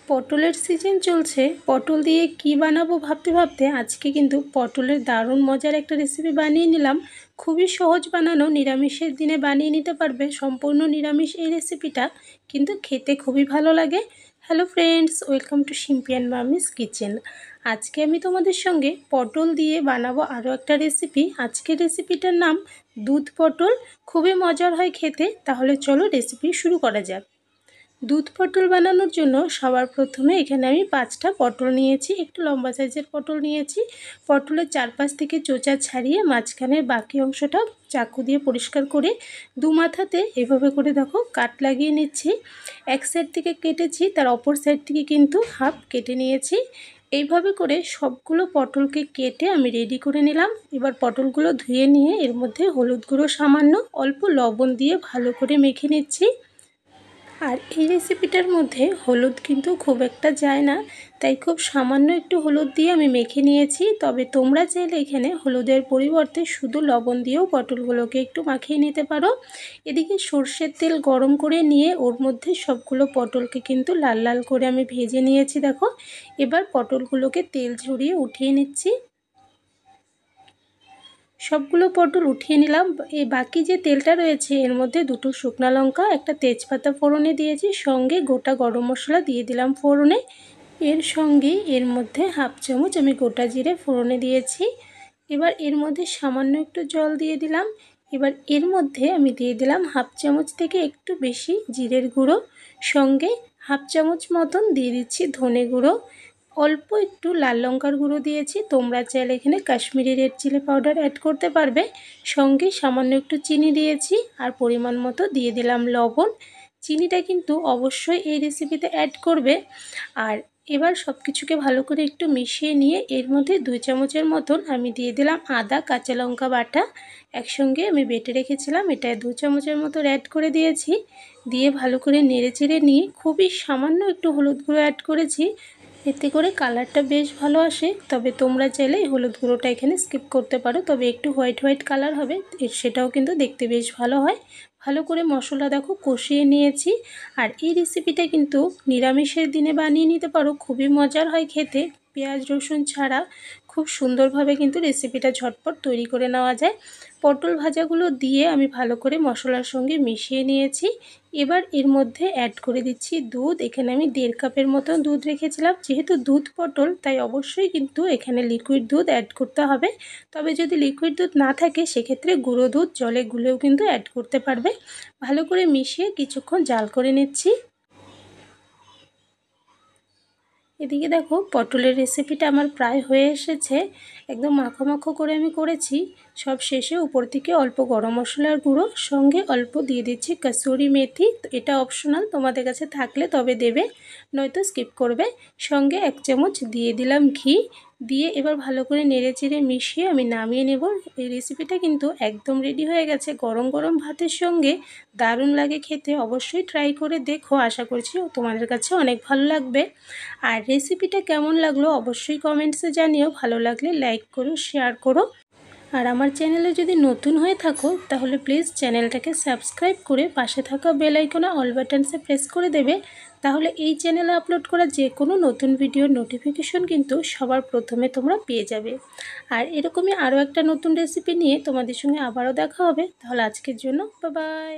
পটলের সিজন চলছে, পটল দিয়ে কি বানাবো ভাবতে ভাবতে আজকে কিন্তু পটলের দারুণ মজার একটা রেসিপি বানিয়ে নিলাম। খুবই সহজ বানানো, নিরামিষের দিনে বানিয়ে নিতে পারবে, সম্পূর্ণ নিরামিষ এই রেসিপিটা, কিন্তু খেতে খুবই ভালো লাগে। Hello friends, welcome to Simpi and মামিস kitchen. আজকে আমি তোমাদের সঙ্গে পটল দিয়ে বানাবো আরও একটা রেসিপি। আজকের রেসিপিটার নাম দুধ পটল। খুবই মজার হয় খেতে। তাহলে চলো রেসিপি শুরু করা যাক। দুধ পটল বানানোর জন্য সবার প্রথমে এখানে আমি 5টা পটল নিয়েছি, একটু লম্বা সাইজের পটল নিয়েছি। পটলের চারপাশ থেকে চোচা ছাড়িয়ে মাঝখানের বাকি অংশটা চাকু দিয়ে পরিষ্কার করে দু মাথাতে এভাবে করে দেখো কাট লাগিয়ে নিচ্ছি। এক সাইড থেকে কেটেছি, তার অপর সাইড থেকে কিন্তু হাফ কেটে নিয়েছি। এইভাবে করে সবগুলো পটলকে কেটে আমি রেডি করে নিলাম। এবার পটলগুলো ধুয়ে নিয়ে এর মধ্যে হলুদ গুঁড়ো সামান্য, অল্প লবণ দিয়ে ভালো করে মেখে নিচ্ছি। আর এই রেসিপিটার মধ্যে হলুদ কিন্তু খুব একটা যায় না, তাই খুব সামান্য একটু হলুদ দিয়ে আমি মেখে নিয়েছি। তবে তোমরা চাইলে এখানে হলুদের পরিবর্তে শুধু লবণ দিয়েও পটলগুলোকে একটু মাখিয়ে নিতে পারো। এদিকে সর্ষের তেল গরম করে নিয়ে ওর মধ্যে সবগুলো পটলকে কিন্তু লাল লাল করে আমি ভেজে নিয়েছি। দেখো, এবার পটলগুলোকে তেল ঝরিয়ে উঠিয়ে নিচ্ছি। সবগুলো পটল উঠিয়ে নিলাম। এই বাকি যে তেলটা রয়েছে এর মধ্যে দুটো শুকনো লঙ্কা, একটা তেজপাতা ফোড়নে দিয়েছি, সঙ্গে গোটা গরম মশলা দিয়ে দিলাম ফোড়নে। এর সঙ্গে এর মধ্যে হাফ চামচ আমি গোটা জিরে ফোড়নে দিয়েছি। এবার এর মধ্যে সামান্য একটু জল দিয়ে দিলাম। এবার এর মধ্যে আমি দিয়ে দিলাম হাফ চামচ থেকে একটু বেশি জিরের গুঁড়ো, সঙ্গে হাফ চামচ মতন দিয়ে দিচ্ছি ধনে গুঁড়ো, অল্প একটু লাল লঙ্কার গুঁড়ো দিয়েছি। তোমরা চাইলে এখানে Kashmiri red chili powder add করতে পারবে। সঙ্গে সামান্য একটু চিনি দিয়েছি আর পরিমাণ মতো দিয়ে দিলাম লবণ। চিনিটা কিন্তু অবশ্যই এই রেসিপিতে অ্যাড করবে। আর এবার সব কিছুকে ভালো করে একটু মিশিয়ে নিয়ে এর মধ্যে 2 চামচের মতন আমি দিয়ে দিলাম আদা কাঁচা লঙ্কা বাটা, একসঙ্গে আমি বেটে রেখেছিলাম, এটা 2 চামচের মতো অ্যাড করে দিয়েছি। দিয়ে ভালো করে নেড়েচেড়ে নিয়ে খুবই সামান্য একটু হলুদ গুঁড়ো অ্যাড করেছি, এতে করে কালারটা বেশ ভালো আসে। তবে তোমরা চাইলে হলুদ গুঁড়োটা এখানে স্কিপ করতে পারো, তবে একটু হোয়াইট হোয়াইট কালার হবে, সেটাও কিন্তু দেখতে বেশ ভালো হয়। ভালো করে মশলা দেখো কষিয়ে নিয়েছি। আর এই রেসিপিটা কিন্তু নিরামিষের দিনে বানিয়ে নিতে পারো, খুবই মজার হয় খেতে। পেঁয়াজ রসুন ছাড়া খুব সুন্দরভাবে কিন্তু রেসিপিটা ঝটপট তৈরি করে নেওয়া যায়। পটল ভাজাগুলো দিয়ে আমি ভালো করে মশলার সঙ্গে মিশিয়ে নিয়েছি। এবার এর মধ্যে অ্যাড করে দিচ্ছি দুধ। এখানে আমি 1.5 কাপের মতন দুধ রেখেছিলাম। যেহেতু দুধ পটল, তাই অবশ্যই কিন্তু এখানে লিকুইড দুধ অ্যাড করতে হবে। তবে যদি লিকুইড দুধ না থাকে সেক্ষেত্রে গুঁড়ো দুধ জলে গুলেও কিন্তু অ্যাড করতে পারবে। ভালো করে মিশিয়ে কিছুক্ষণ জাল করে নিচ্ছি। এদিকে দেখো পটলের রেসিপিটা আমার প্রায় হয়ে এসেছে, একদম মাখো মাখো করে আমি করেছি। সব শেষে উপর থেকে অল্প গরম মশলার গুঁড়ো, সঙ্গে অল্প দিয়ে দিচ্ছি কসুরি মেথি। এটা অপশনাল, তোমাদের কাছে থাকলে তবে দেবে, নয়তো স্কিপ করবে। সঙ্গে 1 চামচ দিয়ে দিলাম ঘি, দিয়ে এবার ভালো করে নেড়েচেড়ে মিশিয়ে আমি নামিয়ে নেব। এই রেসিপিটা কিন্তু একদম রেডি হয়ে গেছে। গরম গরম ভাতের সঙ্গে দারুণ লাগে খেতে, অবশ্যই ট্রাই করে দেখো। আশা করছি তোমাদের কাছে অনেক ভালো লাগবে। আর রেসিপিটা কেমন লাগলো অবশ্যই কমেন্টসে জানিও। ভালো লাগলে লাইক করো, শেয়ার করো। আর আমার চ্যানেলে যদি নতুন হয়ে থাকো তাহলে প্লিজ চ্যানেলটাকে সাবস্ক্রাইব করে পাশে থাকা বেল আইকনে অল বাটনসে প্রেস করে দেবে। তাহলে এই চ্যানেলে আপলোড করা যে কোনো নতুন ভিডিওর নোটিফিকেশন কিন্তু সবার প্রথমে তোমরা পেয়ে যাবে। আর এরকমই আরও একটা নতুন রেসিপি নিয়ে তোমাদের সঙ্গে আবারও দেখা হবে। তাহলে আজকের জন্য বাই বাই।